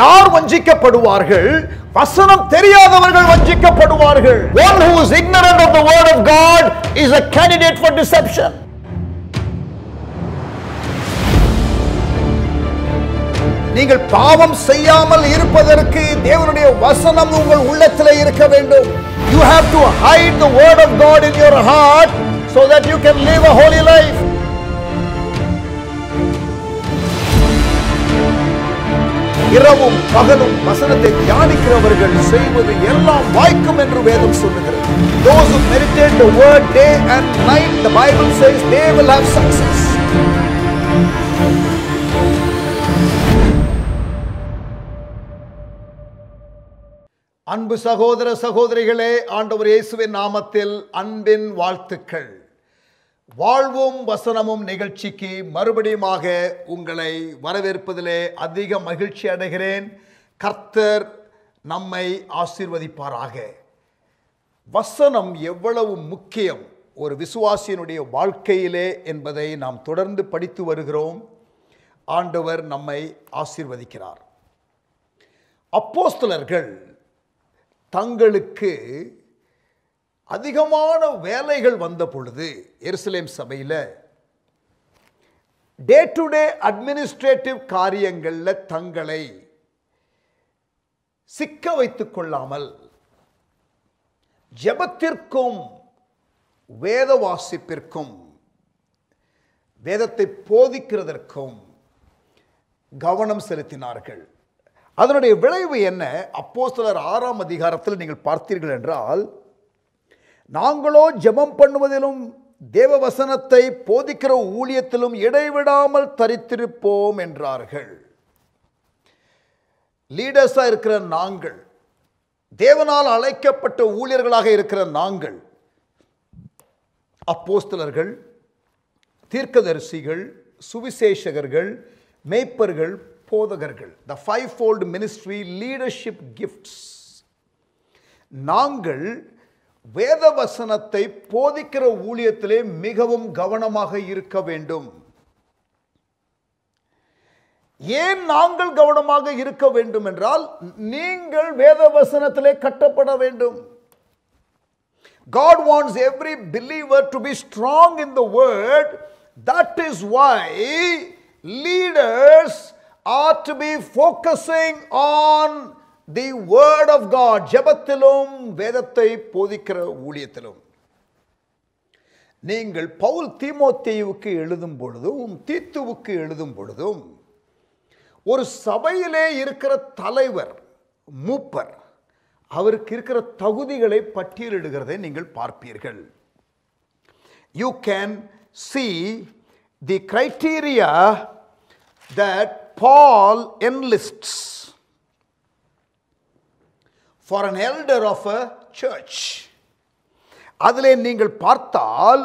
யார் வஞ்சிக்கப்படுவார்கள்? வசனம் தெரியாதவர்கள் வஞ்சிக்கப்படுவார்கள். One who is ignorant of the word of God is a candidate for deception. நீங்கள் பாவம் செய்யாமல் இருப்பதற்கு தேவனுடைய வசனம் உங்கள் உள்ளத்திலே இருக்க வேண்டும். You have to hide the word of God in your heart so that you can live a holy life. இரவும் பகலும் வசனத்தை தியானிக்கிறவர்கள் செய்வது எல்லாம் வாய்க்கும் என்று வேதம் சொல்லுகிறது. Those who meditate the word day and night, the Bible says they will have success. அன்பு சகோதர சகோதரிகளே, ஆண்டவர் இயேசுவின் நாமத்தில் அன்பின் வாழ்த்துக்கள். வாழ்வும் வசனமும் நிகழ்ச்சிக்கு மறுபடியுமாக உங்களை வரவேற்பதிலே அதிக மகிழ்ச்சி அடைகிறேன். கர்த்தர் நம்மை ஆசீர்வதிப்பாராக. வசனம் எவ்வளவு முக்கியம் ஒரு விசுவாசியினுடைய வாழ்க்கையிலே என்பதை நாம் தொடர்ந்து படித்து வருகிறோம். ஆண்டவர் நம்மை ஆசீர்வதிக்கிறார். அப்போஸ்தலர்கள் தங்களுக்கு அதிகமான வேலைகள் வந்த பொழுது எருசலேம் சபையில் டே டு டே அட்மினிஸ்ட்ரேட்டிவ் காரியங்களில் தங்களை சிக்க வைத்துக் கொள்ளாமல் ஜெபத்திற்கும் வேத வாசிப்பிற்கும் வேதத்தை போதிக்கிறதற்கும் கவனம் செலுத்தினார்கள். அதனுடைய விளைவு என்ன? அப்போஸ்தலர் 6ஆம் அதிகாரத்தில் நீங்கள் பார்த்தீர்கள் என்றால், நாங்களோ ஜெபம் பண்ணுவதிலும் தேவ வசனத்தை போதிக்கிற ஊழியத்திலும் இடைவிடாமல் தரித்திருப்போம் என்றார்கள். லீடர்ஸாக இருக்கிற நாங்கள், தேவனால் அழைக்கப்பட்ட ஊழியர்களாக இருக்கிற நாங்கள், அப்போஸ்தலர்கள், தீர்க்கதரிசிகள், சுவிசேஷகர்கள், மேய்ப்பர்கள், போதகர்கள், the fivefold ministry leadership gifts, நாங்கள் வேத வசனத்தை போதிக்கிற ஊழியத்திலே மிகவும் கவனமாக இருக்க வேண்டும். ஏன் நாங்கள் கவனமாக இருக்க வேண்டும் என்றால், நீங்கள் வேத வசனத்திலே கட்டப்பட வேண்டும். God wants every believer to be strong in the word. That is why leaders ought to be focusing on the word of God. ஜெபத்திலும் வேதத்தை போதிக்கிற ஊழியத்திலும். நீங்கள் பவுல் தீமோத்தேயுவுக்கு எழுதும் பொழுதும் தீத்துவுக்கு எழுதும் பொழுதும் ஒரு சபையிலே இருக்கிற தலைவர், மூப்பர், அவருக்கு இருக்கிற தகுதிகளை பட்டியலிடுகிறதை நீங்கள் பார்ப்பீர்கள். You can see the criteria that Paul enlists for an elder of a church. அதிலே நீங்கள் பார்த்தால்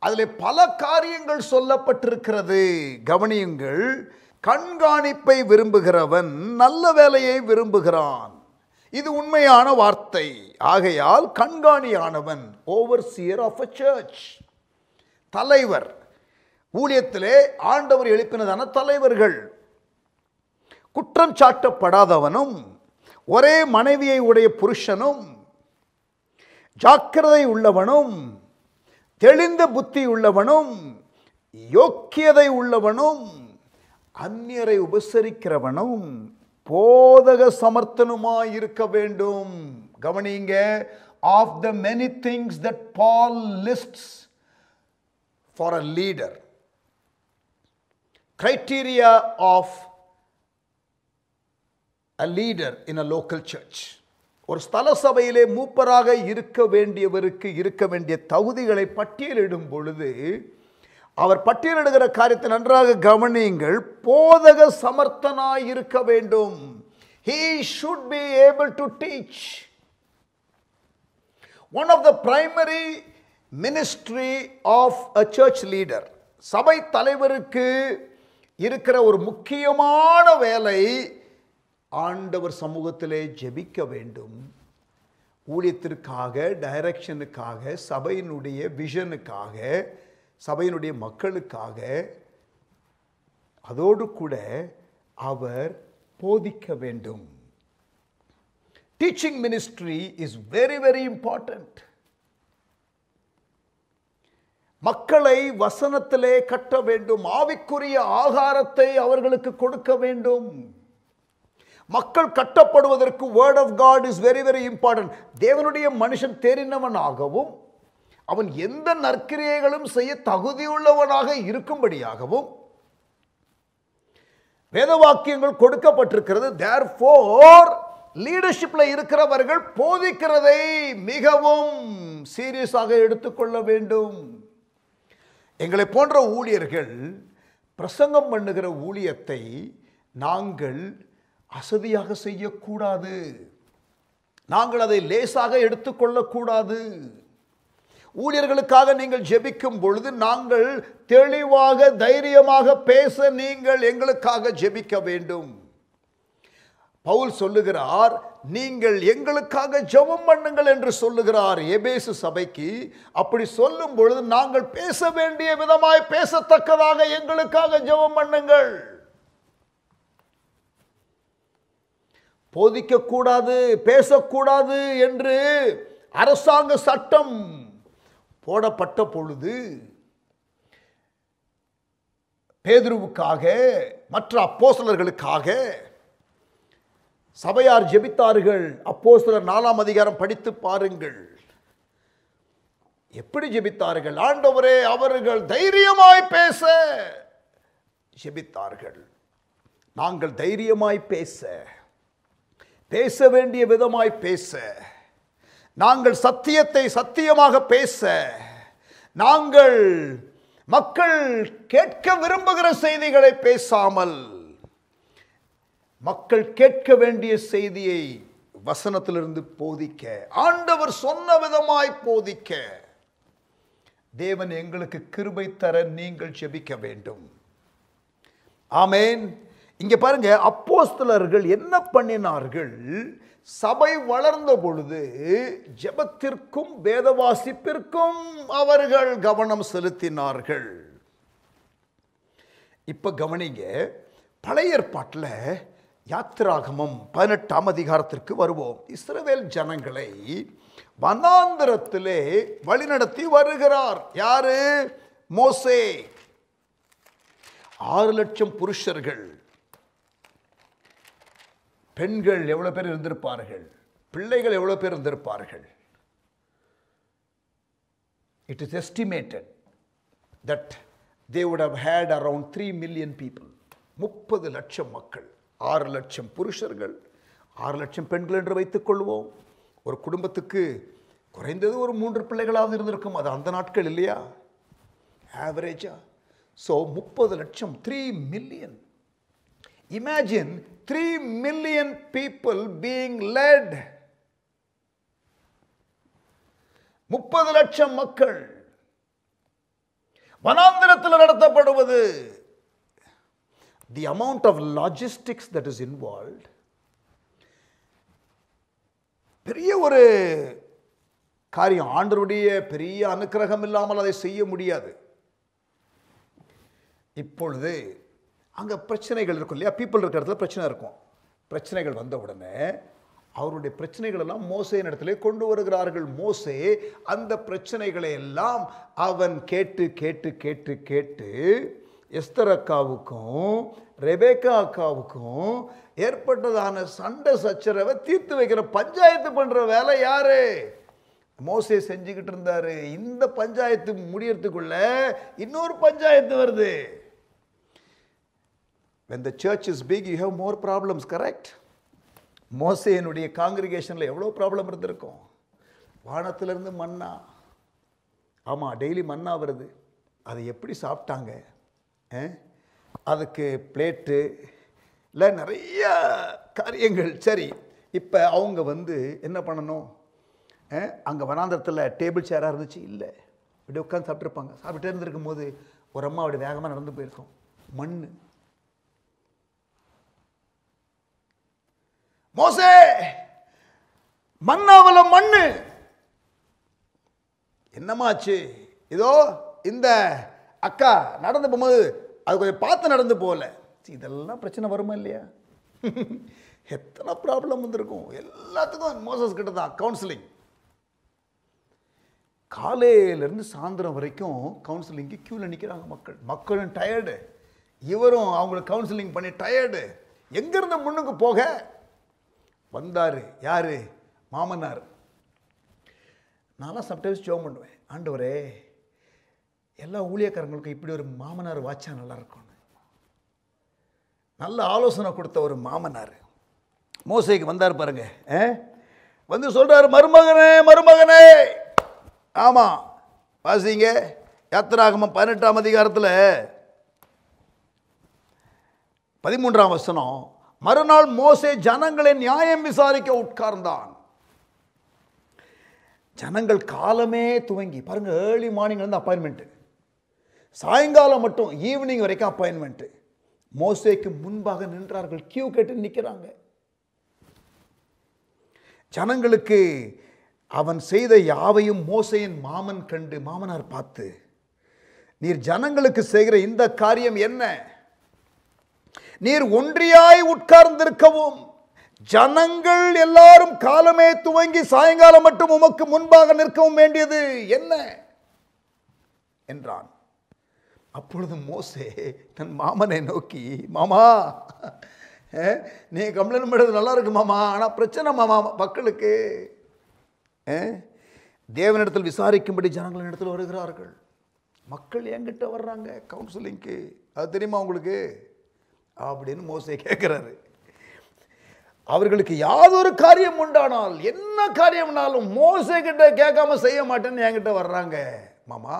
அதிலே பல காரியங்கள் சொல்லப்பட்டிருக்கிறது. கவனியுங்கள். கண்காணிப்பை விரும்புகிறவன் நல்ல வேலையை விரும்புகிறான். இது உண்மையான வார்த்தை. ஆகையால் கண்காணியானவன், ஓவர்சியர் ஆஃப் a church, தலைவர், ஊழியத்திலே ஆண்டவர் எழுப்பினதான தலைவர்கள், குற்றம் சாட்டப்படாதவனும், ஒரே மனைவியை உடைய புருஷனும், ஜாக்கிரதை உள்ளவனும், தெளிந்த புத்தி உள்ளவனும், யோக்கியதை உள்ளவனும், அந்நியரை உபசரிக்கிறவனும், போதக சமர்த்தனுமாய் இருக்க வேண்டும். கவனிங்க. Of the many things that fall lists for a leader, criteria of a leader in a local church. ஒரு ஸ்தல சபையிலே மூப்பராக இருக்க வேண்டியவருக்கு இருக்க வேண்டிய தகுதிகளை பட்டியலிடும் பொழுது அவர் பட்டியலிடுகிற காரியத்தை நன்றாக கவனியுங்கள். போதக சமர்த்தனாய் இருக்க வேண்டும். He should be able to teach. One of the primary ministry of a church leader, சபை தலைவருக்கு இருக்கிற ஒரு முக்கியமான வேலை, ஆண்டவர் சமூகத்திலே ஜெபிக்க வேண்டும். ஊழியத்திற்காக, டைரக்ஷனுக்காக, சபையினுடைய விஷனுக்காக, சபையினுடைய மக்களுக்காக. அதோடு கூட அவர் போதிக்க வேண்டும். Teaching ministry is very very important. மக்களை வசனத்திலே கட்ட வேண்டும். ஆவிக்குரிய ஆகாரத்தை அவர்களுக்கு கொடுக்க வேண்டும். மக்கள் கட்டப்படுவதற்கு word of God is very very important. தேவனுடைய மனுஷன் தெரிந்தவனாகவும் அவன் எந்த நற்கிரியைகளும் செய்ய தகுதியுள்ளவனாக இருக்கும்படியாகவும் வேத வாக்கியங்கள் கொடுக்கப்பட்டிருக்கிறது. தேர்ஃபோர் லீடர்ஷிப்ல இருக்கிறவர்கள் போதிக்கிறதை மிகவும் சீரியஸாக எடுத்துக்கொள்ள வேண்டும். எங்களை போன்ற ஊழியர்கள் பிரசங்கம் பண்ணுகிற ஊழியத்தை நாங்கள் அசதியாக செய்யக்கூடாது. நாங்கள் அதை லேசாக எடுத்துக்கொள்ளக்கூடாது. ஊழியர்களுக்காக நீங்கள் ஜெபிக்கும் பொழுது நாங்கள் தெளிவாக தைரியமாக பேச நீங்கள் எங்களுக்காக ஜெபிக்க வேண்டும். பவுல் சொல்லுகிறார், நீங்கள் எங்களுக்காக ஜெபம் பண்ணுங்கள் என்று சொல்லுகிறார் எபேசு சபைக்கு. அப்படி சொல்லும் பொழுது நாங்கள் பேச வேண்டிய விதமாய் பேசத்தக்கதாக எங்களுக்காக ஜெபம் பண்ணுங்கள். போதிக்கக்கூடாது, பேசக்கூடாது என்று அரசாங்க சட்டம் போடப்பட்ட பொழுது பேதுருவுக்காக மற்ற அப்போஸ்தலர்களுக்காக சபையார் ஜெபித்தார்கள். அப்போஸ்தலர் 4ஆம் அதிகாரம் படித்து பாருங்கள். எப்படி ஜெபித்தார்கள்? ஆண்டவரே, அவர்கள் தைரியமாய் பேச ஜெபித்தார்கள். நாங்கள் தைரியமாய் பேச வேண்டிய விதமாய் பேச, நாங்கள் சத்தியத்தை சத்தியமாக பேச, நாங்கள் மக்கள் கேட்க விரும்புகிற செய்திகளை பேசாமல் மக்கள் கேட்க வேண்டிய செய்தியை வசனத்திலிருந்து போதிக்க, ஆண்டவர் சொன்ன விதமாய் போதிக்க தேவன் எங்களுக்கு கிருபை தர நீங்கள் ஜெபிக்க வேண்டும். ஆமென். இங்க பாருங்க, அப்போஸ்தலர்கள் என்ன பண்ணினார்கள்? சபை வளர்ந்த பொழுது ஜெபத்திற்கும் வேத வாசிப்பிற்கும் அவர்கள் கவனம் செலுத்தினார்கள். இப்ப கவனிங்க, பழைய ஏற்பாட்டில் யாத்திராகமம் 18ஆம் அதிகாரத்திற்கு வருவோம். இஸ்ரவேல் ஜனங்களை வனாந்தரத்திலே வழிநடத்தி வருகிறார். யாரு? மோசே. 6 லட்சம் புருஷர்கள், பெண்கள் எவ்வளவு பேர் இருந்திருப்பார்கள், பிள்ளைகள் எவ்வளவு பேர் இருந்திருப்பார்கள். It is estimated that they would have had around 3 million people. 30 லட்சம் மக்கள், 6 லட்சம் புருஷர்கள், 6 லட்சம் பெண்கள் என்று வைத்துக் கொள்வோம். ஒரு குடும்பத்துக்கு குறைந்தது ஒரு 3 பிள்ளைகளாவது இருந்திருக்கும். அது அந்த நாட்கள் இல்லையா, ஆவரேஜா. ஸோ 30 லட்சம், 3 million. Imagine 3 million people being led. 30 லட்சம் மக்கள் வனாந்திரத்தில் நடத்தப்படுவது. The amount of logistics that is involved, பெரிய ஒரு காரியம். ஆண்டவருடைய பெரிய அனுக்கிரகம் இல்லாமல் அதை செய்ய முடியாது. இப்பொழுது அங்கே பிரச்சனைகள் இருக்கும் இல்லையா, பீப்புள் இருக்கிற இடத்துல பிரச்சனை இருக்கும். பிரச்சனைகள் வந்த உடனே அவருடைய பிரச்சனைகள் எல்லாம் மோசேயின் இடத்துல கொண்டு வருகிறார்கள். மோசே அந்த பிரச்சனைகளை எல்லாம் அவன் கேட்டு கேட்டு கேட்டு கேட்டு எஸ்தர் அக்காவுக்கும் ரெபேக்கா அக்காவுக்கும் ஏற்பட்டதான சண்டை சச்சரவை தீர்த்து வைக்கிற, பஞ்சாயத்து பண்ற வேலை யாரு? மோசே செஞ்சுக்கிட்டு இருந்தாரு. இந்த பஞ்சாயத்து முடியறதுக்குள்ள இன்னொரு பஞ்சாயத்து வருது. When the church is big, you have more problems, correct? மோசேயினுடைய காங்கிரிகேஷன்ல எவ்வளவு ப்ராப்ளம் இருந்திருக்கும். வானத்திலிருந்து மன்னா, ஆமா டெய்லி மன்னா வருது. அதை எப்படி சாப்பிட்டாங்க? அதுக்கு பிளேட்டு இல்லை, நிறைய காரியங்கள். சரி, இப்போ அவங்க என்ன பண்ணணும்? அங்கே வனாந்தரத்தில் டேபிள் சேராக இருந்துச்சு இல்லை, இப்படி உட்காந்து சாப்பிட்ருப்பாங்க. சாப்பிட்டே இருந்திருக்கும் போது ஒரு அம்மா அப்படி வேகமாக நடந்து போயிருக்கும். மண். மோசே, மண்ணாவல மண்ணு, என்னமாச்சு? இதோ இந்த அக்கா நடந்து போகும்போது அது கொஞ்சம் பார்த்து நடந்து போகல. இதெல்லாம் பிரச்சனை வருமா இல்லையா? எத்தனை ப்ராப்ளம் வந்திருக்கும். எல்லாத்துக்கும் மோசஸ் கிட்ட தான் கவுன்சிலிங். காலையிலேருந்து சாயந்தரம் வரைக்கும் கவுன்சிலிங்க்கு க்யூவில் நிற்கிறாங்க மக்களும் டயர்டு, இவரும் அவங்களுக்கு கவுன்சிலிங் பண்ணி டயர்டு. எங்கேருந்து முன்னுக்கு போக வந்தார் யார்? மாமனார். நான்லாம் சம்டைம்ஸ் ஜெபம் பண்ணுவேன், ஆண்டவரே எல்லா ஊழியக்காரங்களுக்கும் இப்படி ஒரு மாமனார் வாச்சா நல்லாயிருக்கும். நல்ல ஆலோசனை கொடுத்த ஒரு மாமனார் மோசேக்கு வந்தார் பாருங்க. வந்து சொல்கிறார், மருமகனே மருமகனே. ஆமாம், வாசிங்க யாத்திராகமம் 18ஆம் அதிகாரத்தில் 13ஆம் வசனம். மறுநாள் மோசே ஜனங்களை நியாயம் விசாரிக்க உட்கார்ந்தான். ஜனங்கள் காலமே துவங்கி பாருங்க, ஏர்லி மார்னிங் வந்து அப்பாயின்மெண்ட்டு, சாயங்காலம் மட்டும் ஈவினிங் வரைக்கும் அப்பாயின்மெண்ட்டு. மோசேக்கு முன்பாக நின்றார்கள், கியூ கேட்டு நிற்கிறாங்க. ஜனங்களுக்கு அவன் செய்த யாவையும் மோசேயின் மாமனார் பார்த்து, நீர் ஜனங்களுக்கு செய்கிற இந்த காரியம் என்ன? நீர் ஒன்றியாய் உட்கார்ந்திருக்கவும் ஜனங்கள் எல்லாரும் காலமே துவங்கி சாயங்காலம் மட்டும் உமக்கு முன்பாக நிற்கவும் வேண்டியது என்ன என்றான். அப்பொழுது மோசே தன் மாமனை நோக்கி, மாமா நீ கம்ப்ளைண்ட் பண்ணுறது நல்லா இருக்கு மாமா, ஆனால் பிரச்சனை மாமா மக்களுக்கு. தேவனிடத்தில் விசாரிக்கும்படி ஜனங்களின் இடத்தில் வருகிறார்கள். மக்கள் என்கிட்ட வர்றாங்க கவுன்சிலிங்க்கு, அது தெரியுமா உங்களுக்கு அப்படின்னு மோசே கேட்குறாரு. அவர்களுக்கு யாதொரு காரியம் உண்டானால், என்ன காரியம்னாலும் மோசே கிட்ட கேட்காம செய்ய மாட்டேன்னு என்கிட்ட வர்றாங்க மாமா.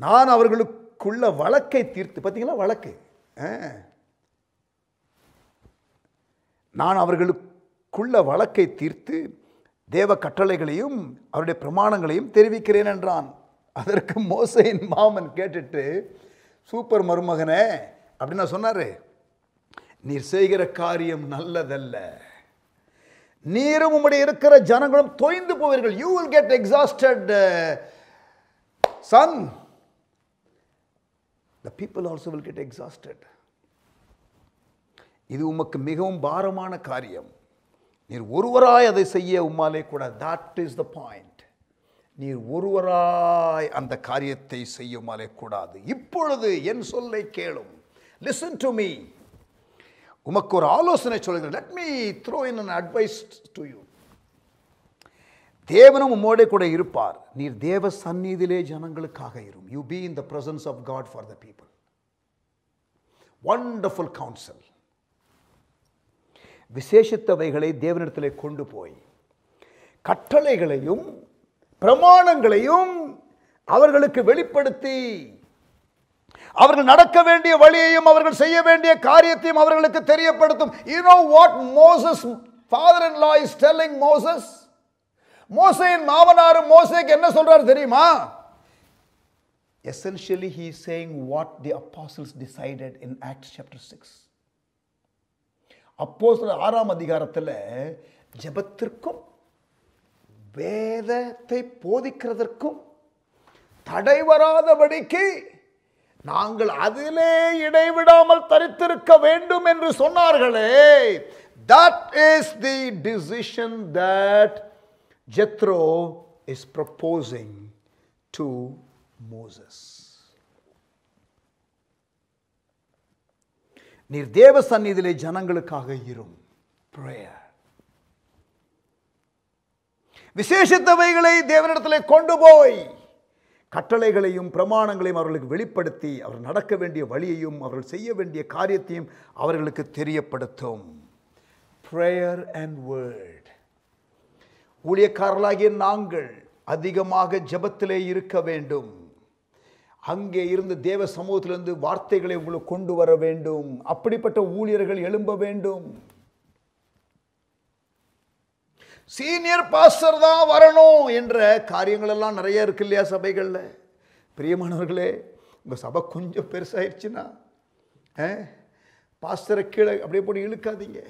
நான் அவர்களுக்குள்ள வழக்கை தீர்த்து, பார்த்தீங்களா வழக்கு, நான் அவர்களுக்குள்ள வழக்கை தீர்த்து தேவ கட்டளைகளையும் அவருடைய பிரமாணங்களையும் தெரிவிக்கிறேன் என்றான். அதற்கு மோசேயின் மாமன் கேட்டுட்டு, சூப்பர் மருமகனே அப்படின்னு சொன்னாரு, நீர் செய்கிற காரியம் நல்லதல்ல, நீரும் உம்முடைய இருக்கிற ஜனங்களும் தொய்ந்து போவீர்கள். You will get exhausted son. The people also will get exhausted. இது உமக்கு மிகவும் பாரமான காரியம், நீர் ஒருவராய் அதை செய்ய உம்மாலே கூட. that is the point. நீர் ஒருவராய் அந்த காரியத்தை செய்ய உம்மாலே கூடாது. இப்பொழுது என் சொல்லை கேளும். listen to me. உமக்கு ஒரு ஆலோசனை சொல்கிறேன். let me throw in an advice to you. தேவனும் உம்மோடே கூட இருப்பார். நீர் தேவ சந்நிதியிலே ஜனங்களுக்காக இரும். You be in the presence of God for the people. Wonderful counsel. விசேஷித்தவைகளை தேவனிடத்திலே கொண்டு போய் கட்டளைகளையும் பிரமாணங்களையும் அவர்களுக்கு வெளிப்படுத்தி, அவர்கள் நடக்க வேண்டிய வழியையும் அவர்கள் செய்ய வேண்டிய காரியத்தையும் அவர்களுக்கு தெரியப்படுத்தும். You know what Moses father-in-law is telling Moses? மோசேயின் மாமனார் மோசேக்கு என்ன சொல்றாரு தெரியுமா? Essentially he is saying what the apostles decided in Acts chapter 6. அப்போஸ்தலர் 6ஆம் அதிகாரத்தில் ஜெபத்திற்கும் வேதத்தை போதிக்கிறதற்கும் தடை வராதபடிக்கு நாங்கள் அதிலே இடைவிடாமல் தரித்திருக்க வேண்டும் என்று சொன்னார்களே. That is the decision that Jethro is proposing to Moses. நீர் தேவ சந்நிதியிலே ஜனங்களுக்காக இரும். prayer. விசேஷித்தவைகளை தேவனிடத்திலே கொண்டு போய் கட்டளைகளையும் பிரமாணங்களையும் அவர்களுக்கு வெளிப்படுத்தி அவர் நடக்க வேண்டிய வழியையும் அவர்கள் செய்ய வேண்டிய காரியத்தையும் அவர்களுக்கு தெரியப்படுத்தும். prayer and word. ஊழியக்காரர்களாகிய நாங்கள் அதிகமாக ஜெபத்திலே இருக்க வேண்டும். அங்கே இருந்து தேவ சமூகத்திலிருந்து வார்த்தைகளை உங்களுக்கு கொண்டு வர வேண்டும். அப்படிப்பட்ட ஊழியர்கள் எழும்ப வேண்டும். சீனியர் பாஸ்டர் தான் வரணும் என்ற காரியங்கள் எல்லாம் நிறைய இருக்கு இல்லையா சபைகளில்? பிரியமானவர்களே, உங்கள் சபை கொஞ்சம் பெருசாகிடுச்சுன்னா பாஸ்டரை கீழே அப்படியே போட்டு இழுக்காதீங்க.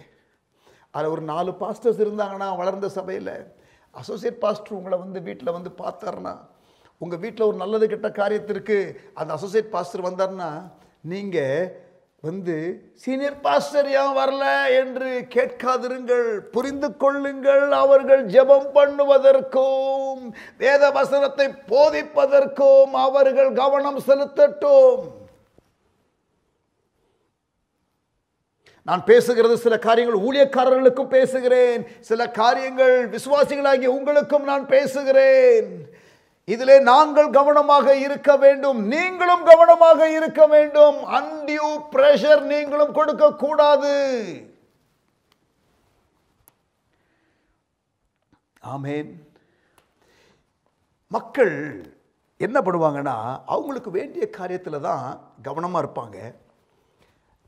அதில் ஒரு 4 பாஸ்டர்ஸ் இருந்தாங்கன்னா வளர்ந்த சபையில் அசோசியேட் பாஸ்டர் உங்களை வந்து வீட்டில் வந்து பார்த்தாருன்னா, உங்கள் வீட்டில் ஒரு நல்லது கெட்ட காரியத்திற்கு அந்த அசோசியேட் பாஸ்டர் வந்தார்னா, நீங்கள் வந்து சீனியர் பாஸ்டர் ஏன் வரல என்று கேட்காதிருங்கள். புரிந்து கொள்ளுங்கள், அவர்கள் ஜெபம் பண்ணுவதற்கும் வேத வசனத்தை போதிப்பதற்கும் அவர்கள் கவனம் செலுத்தட்டும். நான் பேசுகிறது சில காரியங்கள் ஊழியக்காரர்களுக்கும் பேசுகிறேன், சில காரியங்கள் விசுவாசிகளாகிய உங்களுக்கும் நான் பேசுகிறேன். இதிலே நாங்கள் கவனமாக இருக்க வேண்டும், நீங்களும் கவனமாக இருக்க வேண்டும். அன்டியூ பிரஷர் நீங்களும் கொடுக்க கூடாது. ஆமென். மக்கள் என்ன பண்ணுவாங்கன்னா, அவங்களுக்கு வேண்டிய காரியத்தில் தான் கவனமாக இருப்பாங்க,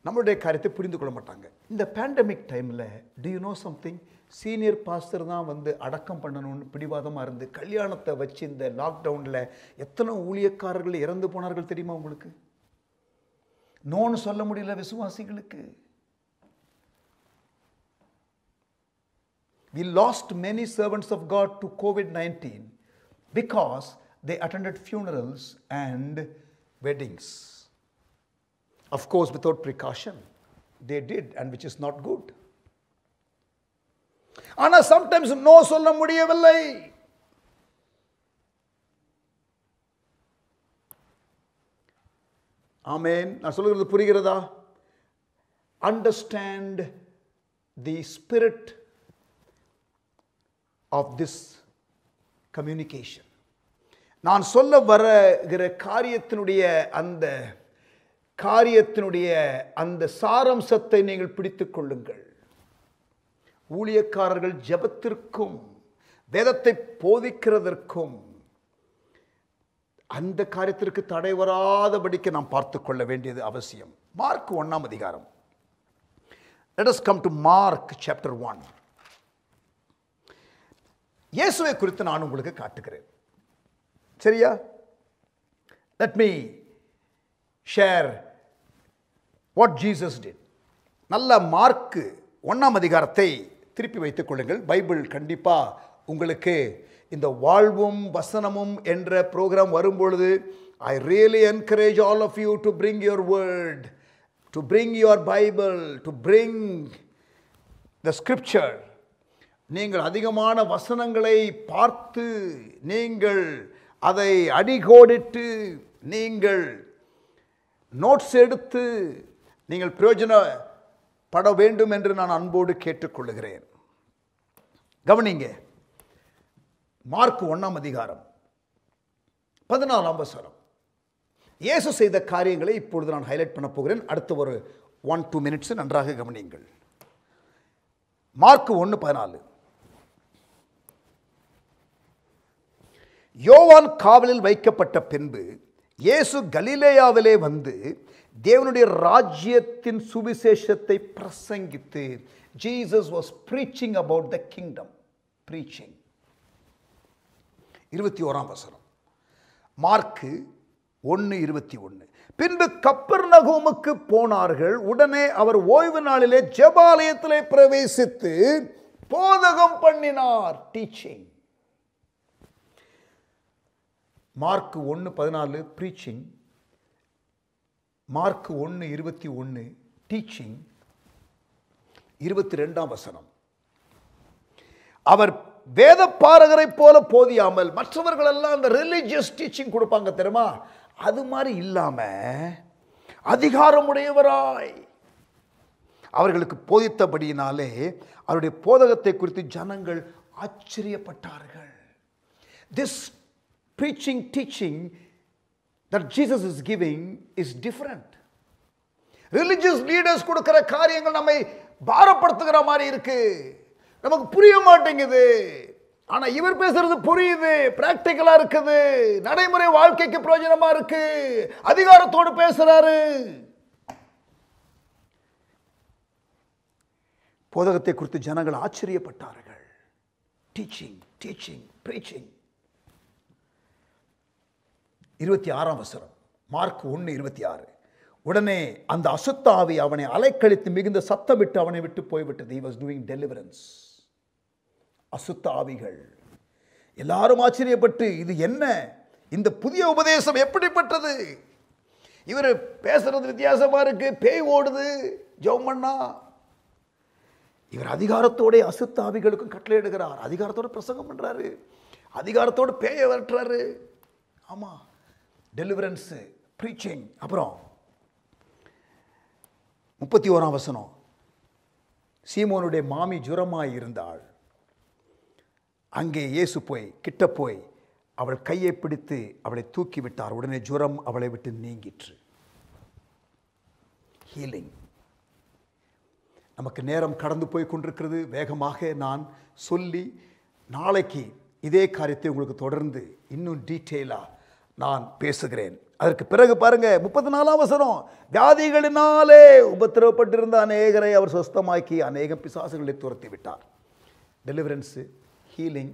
நம்மளுடைய காரியத்தை புரிந்து கொள்ள மாட்டாங்க. இந்த பேண்டமிக் டைமில் to you know something, senior pastor தான் வந்து அடக்கம் பண்ணணும்னு பிடிவாதமாக இருந்து கல்யாணத்தை வச்சு இந்த லாக்டவுனில் எத்தனை ஊழியக்காரர்கள் இறந்து போனார்கள் தெரியுமா உங்களுக்கு? நோன்னு சொல்ல முடியல விசுவாசிகளுக்கு. We lost many servants of God to COVID-19 because they attended funerals and weddings. Of course, without precaution, they did, and which is not good. ஆனால் sometimes no சொல்ல முடியவில்லை. ஆமென். நான் சொல்கிறது புரிகிறதா? Understand the spirit of this communication. நான் சொல்ல வருகிற காரியத்தினுடைய அந்த சாரம்சத்தை நீங்கள் பிடித்துக் கொள்ளுங்கள். ஊழியக்காரர்கள் ஜெபத்திற்கும் வேதத்தை போதிக்கிறதற்கும் அந்த காரியத்திற்கு தடை வராதபடிக்கு நாம் பார்த்து கொள்ள வேண்டியது அவசியம். மார்க் 1ஆம் அதிகாரம். Let us come to Mark chapter 1. இயேசுவை குறித்து நான் உங்களுக்கு காட்டுகிறேன், சரியா? Let me share what Jesus did. நல்ல மார்க் 1ஆம் அதிகாரத்தை திருப்பி வைத்துக் கொள்ளுங்கள். பைபிள் கண்டிப்பாக உங்களுக்கு இந்த வாழ்வும் வசனமும் என்ற ப்ரோக்ராம் வரும்பொழுது I really encourage all of you to bring your word, to bring your Bible, to bring the scripture. நீங்கள் அதிகமான வசனங்களை பார்த்து நீங்கள் அதை அடிகோடிட்டு நீங்கள் நோட்ஸ் எடுத்து நீங்கள் பிரயோஜனப்பட வேண்டும் என்று நான் அன்போடு கேட்டுக்கொள்கிறேன். கவனிங்க, மார்க் 1ஆம் அதிகாரம் 14ஆம் வசனம். இயேசு செய்த காரியங்களை இப்பொழுது நான் ஹைலைட் பண்ண போகிறேன். அடுத்த ஒரு 1-2 மினிட்ஸ் நன்றாக கவனியுங்கள். மார்க் 1:14. யோவான் காவலில் வைக்கப்பட்ட பின்பு இயேசு கலிலேயாவிலே வந்து தேவனுடைய ராஜ்யத்தின் சுவிசேஷத்தை பிரசங்கித்து, Jesus was preaching about the kingdom, preaching. 21ஆம் வசனம். மார்க் 1:21. பின்பு கப்பர்நகூமுக்கு போனார்கள். உடனே அவர் ஓய்வு நாளிலே ஜெபாலயத்திலே பிரவேசித்து போதகம் பண்ணினார், teaching. Mark 1:14 preaching, Mark 1:21 teaching. 22ஆம் வசனம். அவர் வேத பாரகரை போல போதியாமல், மற்றவர்கள் எல்லாம் அந்த ரிலிஜியஸ் டீச்சிங் கொடுப்பாங்க தெரியுமா, அது மாதிரி இல்லாம அதிகாரமுடையவராய் அவர்களுக்கு போதித்தபடியினாலே அவருடைய போதகத்தை குறித்து ஜனங்கள் ஆச்சரியப்பட்டார்கள். This preaching, teaching that Jesus is giving is different. Religious leaders கொடுக்கிற காரியங்கள் நம்மை பாரப்படுத்துகிற மாதிரி இருக்கு, நமக்கு புரிய மாட்டேங்குது. ஆனா இவர் பேசுறது புரியுது, பிராக்டிக்கலா இருக்குது, நடைமுறை வாழ்க்கைக்கு பிரயோஜனமா இருக்கு, அதிகாரத்தோடு பேசுறாரு. போதகத்தை குறித்து ஜனங்கள் ஆச்சரியப்பட்டார்கள். Teaching, teaching, preaching. 26ஆம் வசனம். மார்க் 1:26. உடனே அந்த அசுத்த ஆவி அவனை அலைக்கழித்து மிகுந்த சத்தமிட்டு அவனை விட்டு போய்விட்டது. He was doing deliverance. அசுத்த ஆவிகள் எல்லாரும் ஆச்சரியப்பட்டு, இது என்ன, இந்த புதிய உபதேசம் எப்படிப்பட்டது, இவர் பேசுறது வித்தியாசமா இருக்கு, பேய் ஓடுது, ஜெபம் பண்ணா. இவர் அதிகாரத்தோட அசுத்தாவிகளுக்கும் கட்டளையிடுகிறார், அதிகாரத்தோட பிரசங்கம் பண்றாரு, அதிகாரத்தோட பேயை விரட்டுறாரு. ஆமா, டெலிவரன்ஸ், ப்ரீச்சிங். அப்புறம் 31ஆம் வசனம், சீமோனுடைய மாமி ஜுரமாய் இருந்தாள். அங்கே இயேசு போய் கிட்ட போய் அவள் கையை பிடித்து அவளை தூக்கி விட்டார். உடனே ஜுரம் அவளை விட்டு நீங்கிற்று. ஹீலிங். நமக்கு நேரம் கடந்து போய் கொண்டிருக்கிறது. வேகமாக நான் சொல்லி நாளைக்கு இதே காரியத்தை உங்களுக்கு தொடர்ந்து இன்னும் டீட்டெயிலாக நான் பேசுகிறேன். அதற்கு பிறகு பாருங்க 34ஆம் வசனம், வியாதிகளினாலே உபத்திரவப்பட்டிருந்த அநேகரை அவர் சுஸ்தமாக்கி அநேக பிசாசுகளை துரத்தி விட்டார். டெலிவரன்ஸு, ஹீலிங்,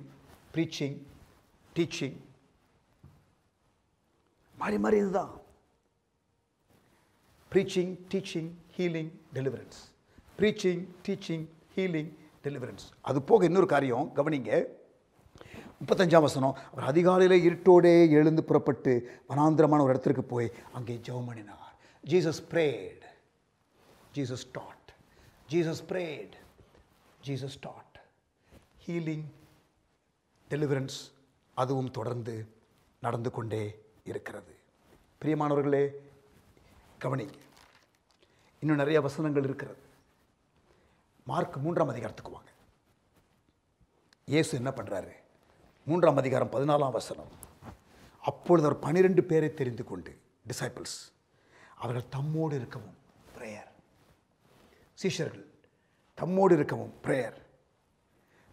ப்ரீச்சிங், டீச்சிங், மாறி மாறி இதுதான். Preaching, teaching, healing, deliverance. Preaching, teaching, healing, deliverance. அது போக இன்னொரு காரியம் கவனிங்க. 35ஆம் வசனம், அவர் அதிகாலையில் இருட்டோடே எழுந்து புறப்பட்டு வனாந்திரமான ஒரு இடத்திற்கு போய் அங்கே ஜெபம் பண்ணினார். Jesus prayed, Jesus taught, Jesus prayed, Jesus taught. Healing, deliverance அதுவும் தொடர்ந்து நடந்து கொண்டே இருக்கிறது. பிரியமானவர்களே கவனிங்க, இன்னும் நிறைய வசனங்கள் இருக்கிறது. மார்க் 3ஆம் அதிகாரத்துக்கு வாங்க. இயேசு என்ன பண்றாரு? 3ஆம் அதிகாரம் 14ஆம் வசனம், அப்பொழுது அவர் 12 பேரை தெரிந்து கொண்டு, டிசைபிள்ஸ், அவர்கள் தம்மோடு இருக்கவும் பிரேயர். சீஷர்கள் தம்மோடு இருக்கவும் பிரேயர்.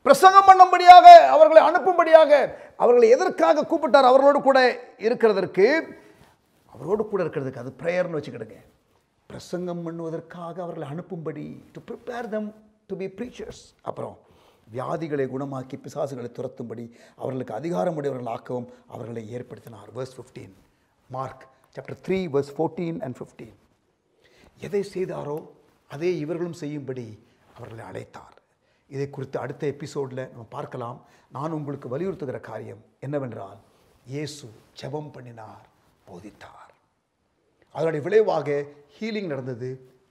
பிரசங்கம் பண்ணும்படியாக, அவர்களை அனுப்பும்படியாக, அவர்களை எதற்காக கூப்பிட்டார்? அவர்களோடு கூட இருக்கிறதற்கு, அவரோடு கூட இருக்கிறதுக்கு. அது பிரேயர்னு வச்சுக்கிடுங்க. பிரசங்கம் பண்ணுவதற்காக அவர்களை அனுப்பும்படி, to prepare them to be preachers. அப்புறம் வியாதிகளை குணமாக்கி பிசாசுகளை துரத்தும்படி அவர்களுக்கு அதிகாரம் உடையவர்கள் ஆக்கவும் அவர்களை ஏற்படுத்தினார். verse 15, mark chapter 3 verse 14 and 15. எதை செய்தாரோ அதே இவர்களும் செய்யும்படி அவர்களை அழைத்தார். இதை குறித்து அடுத்த எபிசோடில் நம்ம பார்க்கலாம். நான் உங்களுக்கு வலியுறுத்துகிற காரியம் என்னவென்றால், இயேசு ஜெபம் பண்ணினார், போதித்தார். அதனுடைய விளைவாக ஹீலிங் நடந்தது,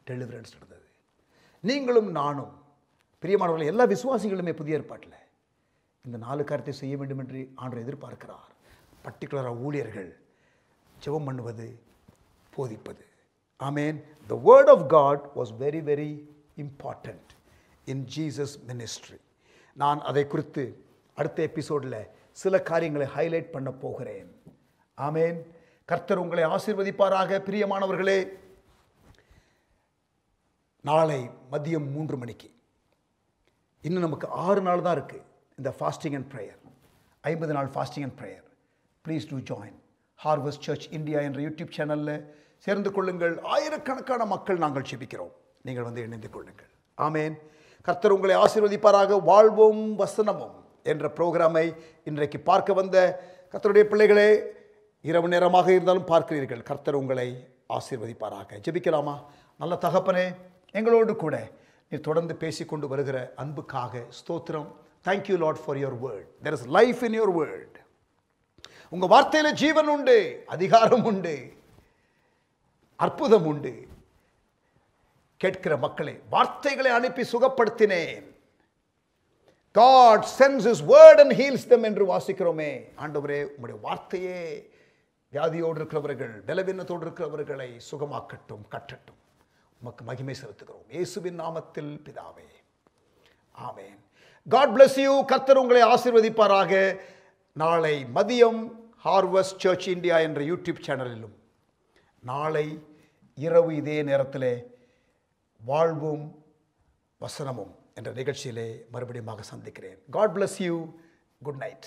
டெலிவரன்ஸ் நடந்தது. நீங்களும் நானும் பிரியமானவர்கள், எல்லா விசுவாசிகளுமே புதிய ஏற்பாட்டில் இந்த 4 காரியத்தை செய்ய வேண்டும் என்று ஆண்டவர் எதிர்பார்க்கிறார். பர்டிகுலராக ஊழியர்கள் ஜெபம் பண்ணுவது, போதிப்பது. ஆமென். The word of God was very very important in Jesus ministry. நான் அதை குறித்து அடுத்த எபிசோடில் சில காரியங்களை ஹைலைட் பண்ண போகிறேன். ஆமென். கர்த்தர் உங்களை ஆசீர்வதிப்பாராக. பிரியமானவர்களே, நாளை மதியம் 3 மணிக்கு, இன்னும் நமக்கு 6 நாள் தான் இருக்குது இந்த ஃபாஸ்டிங் அண்ட் ப்ரேயர், 50 நாள் fasting and prayer. Please do join Harvest Church India என்ற யூடியூப் சேனலில் சேர்ந்து கொள்ளுங்கள். ஆயிரக்கணக்கான மக்கள் நாங்கள் ஜெபிக்கிறோம், நீங்கள் வந்து இணைந்து கொள்ளுங்கள். ஆமேன். கர்த்தர் உங்களை ஆசீர்வதிப்பாராக. வாழ்வும் வசனமும் என்ற ப்ரோக்ராமை இன்றைக்கு பார்க்க வந்த கர்த்தருடைய பிள்ளைகளே, இரவு நேரமாக இருந்தாலும் பார்க்கிறீர்கள். கர்த்தர் உங்களை ஆசீர்வதிப்பாராக. ஜெபிக்கலாமா? நல்ல தகப்பனே, எங்களோடு கூட நீ தொடர்ந்து பேசிக்கொண்டு வருகிற அன்புக்காக ஸ்தோத்திரம். Thank you Lord for your word. There is life in your word. உங்கள் வார்த்தையில் ஜீவன் உண்டு, அதிகாரம் உண்டு, அற்புதம் உண்டு. கேட்கிற மக்களை வார்த்தைகளை அனுப்பி சுகப்படுத்தினேன். God sends his word and heals them என்று வாசிக்கிறோமே. ஆண்டவரே, உம்முடைய வார்த்தையே வியாதியோடு இருக்கிறவர்கள், பலவீனத்தோடு இருக்கிறவர்களை சுகமாக்கட்டும், கட்டட்டும். உமக்கு மகிமை செலுத்துகிறோம் இயேசுவின் நாமத்தில் பிதாவே. ஆமென். God bless you. கர்த்தர் உங்களை ஆசீர்வதிப்பாராக. நாளை மதியம் ஹார்வெஸ்ட் சர்ச் இந்தியா என்ற யூடியூப் சேனலிலும், நாளை இரவு இதே நேரத்திலே வாழ்வும் வசனமும் என்ற நிகழ்ச்சியிலே மறுபடியும் சந்திக்கிறேன். God bless you. Good night.